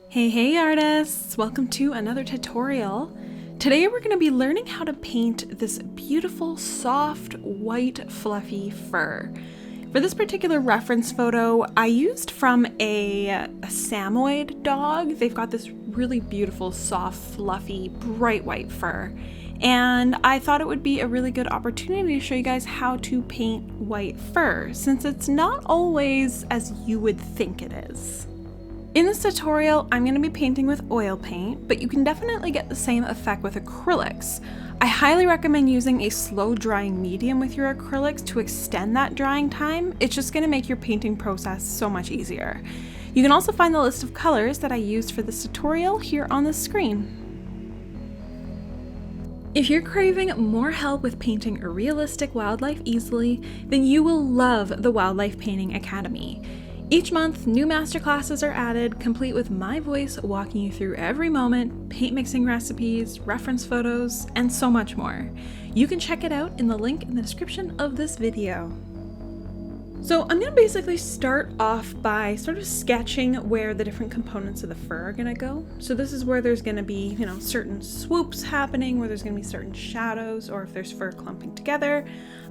Hey artists! Welcome to another tutorial. Today we're going to be learning how to paint this beautiful, soft, white, fluffy fur. For this particular reference photo, I used from a Samoyed dog. They've got this really beautiful, soft, fluffy, bright white fur. And I thought it would be a really good opportunity to show you guys how to paint white fur, since it's not always as you would think it is. In this tutorial, I'm going to be painting with oil paint, but you can definitely get the same effect with acrylics. I highly recommend using a slow drying medium with your acrylics to extend that drying time. It's just going to make your painting process so much easier. You can also find the list of colors that I used for this tutorial here on the screen. If you're craving more help with painting realistic wildlife easily, then you will love the Wildlife Painting Academy. Each month, new masterclasses are added, complete with my voice walking you through every moment, paint mixing recipes, reference photos, and so much more. You can check it out in the link in the description of this video. So I'm going to basically start off by sort of sketching where the different components of the fur are going to go. So this is where there's going to be, certain swoops happening, where there's going to be certain shadows, or if there's fur clumping together.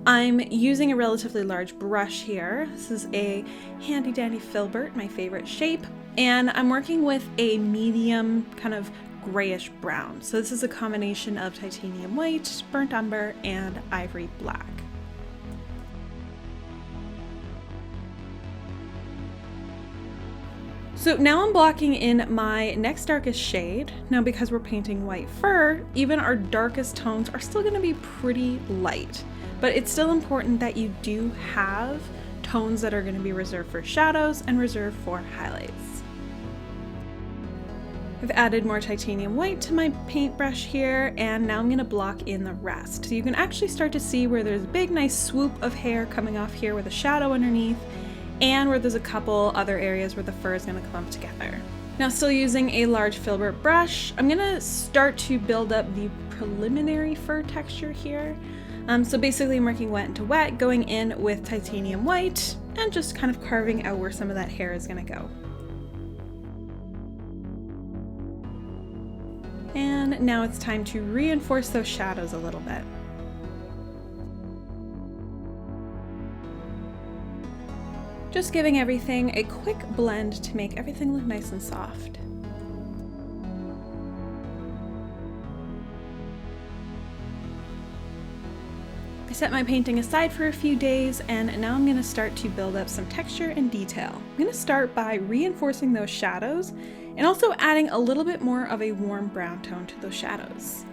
I'm using a relatively large brush here. This is a handy dandy filbert, my favorite shape, and I'm working with a medium kind of grayish brown. So this is a combination of titanium white, burnt umber, and ivory black. So now I'm blocking in my next darkest shade. Now because we're painting white fur, even our darkest tones are still going to be pretty light. But it's still important that you do have tones that are going to be reserved for shadows and reserved for highlights. I've added more titanium white to my paintbrush here, and now I'm going to block in the rest. So you can actually start to see where there's a big nice swoop of hair coming off here with a shadow underneath, and where there's a couple other areas where the fur is going to clump together. Now, still using a large filbert brush, I'm going to start to build up the preliminary fur texture here. So basically I'm working wet into wet, going in with titanium white, and just kind of carving out where some of that hair is going to go. And now it's time to reinforce those shadows a little bit. Just giving everything a quick blend to make everything look nice and soft. I set my painting aside for a few days, and now I'm going to start to build up some texture and detail. I'm going to start by reinforcing those shadows and also adding a little bit more of a warm brown tone to those shadows.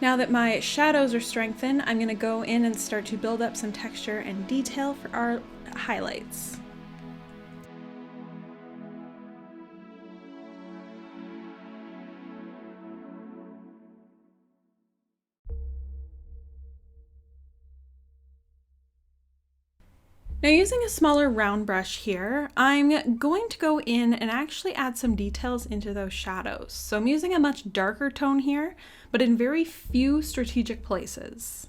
Now that my shadows are strengthened, I'm going to go in and start to build up some texture and detail for our highlights. Now, using a smaller round brush here, I'm going to go in and actually add some details into those shadows. So I'm using a much darker tone here, but in very few strategic places.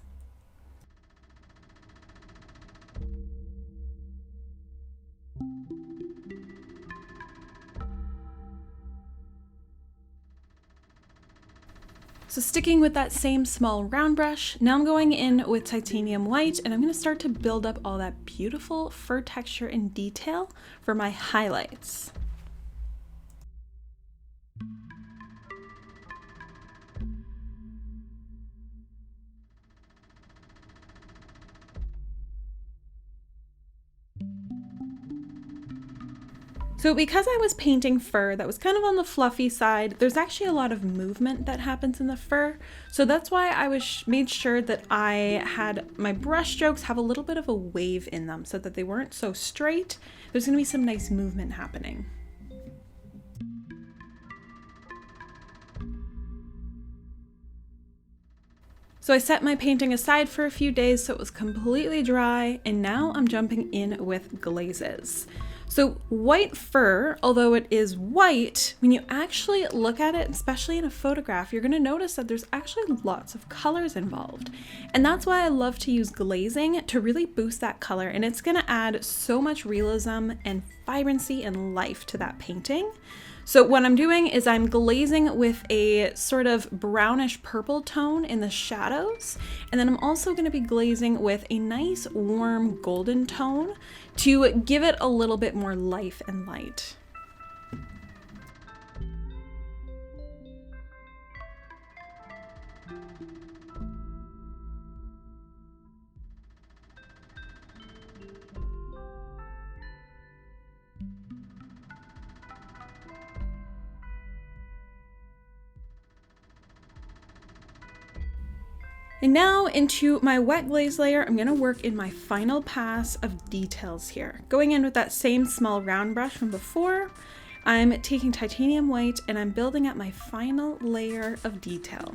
So sticking with that same small round brush, now I'm going in with titanium white, and I'm going to start to build up all that beautiful fur texture and detail for my highlights. So because I was painting fur that was kind of on the fluffy side, there's actually a lot of movement that happens in the fur. So that's why I made sure that I had my brush strokes have a little bit of a wave in them so that they weren't so straight. There's going to be some nice movement happening. So I set my painting aside for a few days so it was completely dry, and now I'm jumping in with glazes. So white fur, although it is white, when you actually look at it, especially in a photograph, you're going to notice that there's actually lots of colors involved. And that's why I love to use glazing to really boost that color. And it's going to add so much realism and vibrancy and life to that painting. So what I'm doing is I'm glazing with a sort of brownish purple tone in the shadows. And then I'm also going to be glazing with a nice warm golden tone to give it a little bit more life and light. And now into my wet glaze layer, I'm gonna work in my final pass of details here. Going in with that same small round brush from before, I'm taking titanium white and I'm building up my final layer of detail.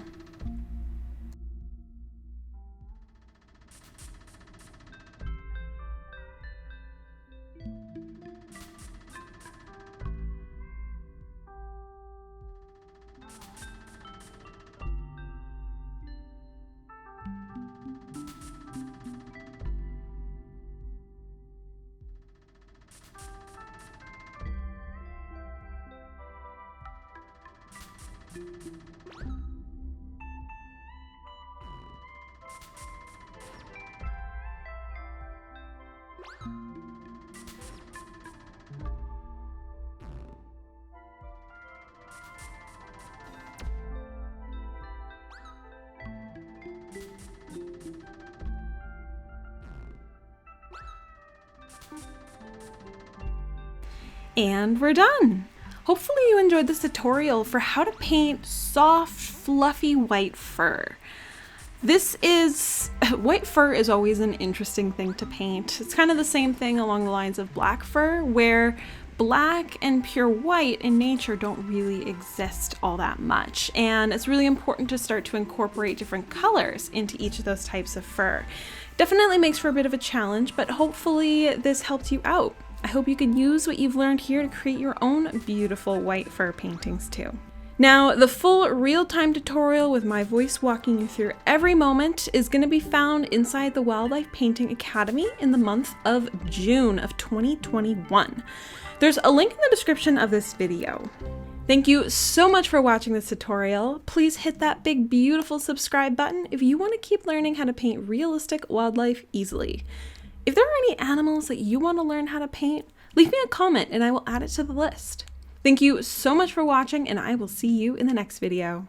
And we're done. Hopefully you enjoyed this tutorial for how to paint soft, fluffy white fur. White fur is always an interesting thing to paint. It's kind of the same thing along the lines of black fur, where black and pure white in nature don't really exist all that much. And it's really important to start to incorporate different colors into each of those types of fur. Definitely makes for a bit of a challenge, but hopefully this helped you out. I hope you can use what you've learned here to create your own beautiful white fur paintings too. Now, the full real-time tutorial with my voice walking you through every moment is going to be found inside the Wildlife Painting Academy in the month of June of 2021. There's a link in the description of this video. Thank you so much for watching this tutorial. Please hit that big beautiful subscribe button if you want to keep learning how to paint realistic wildlife easily. If there are any animals that you want to learn how to paint, leave me a comment and I will add it to the list. Thank you so much for watching, and I will see you in the next video.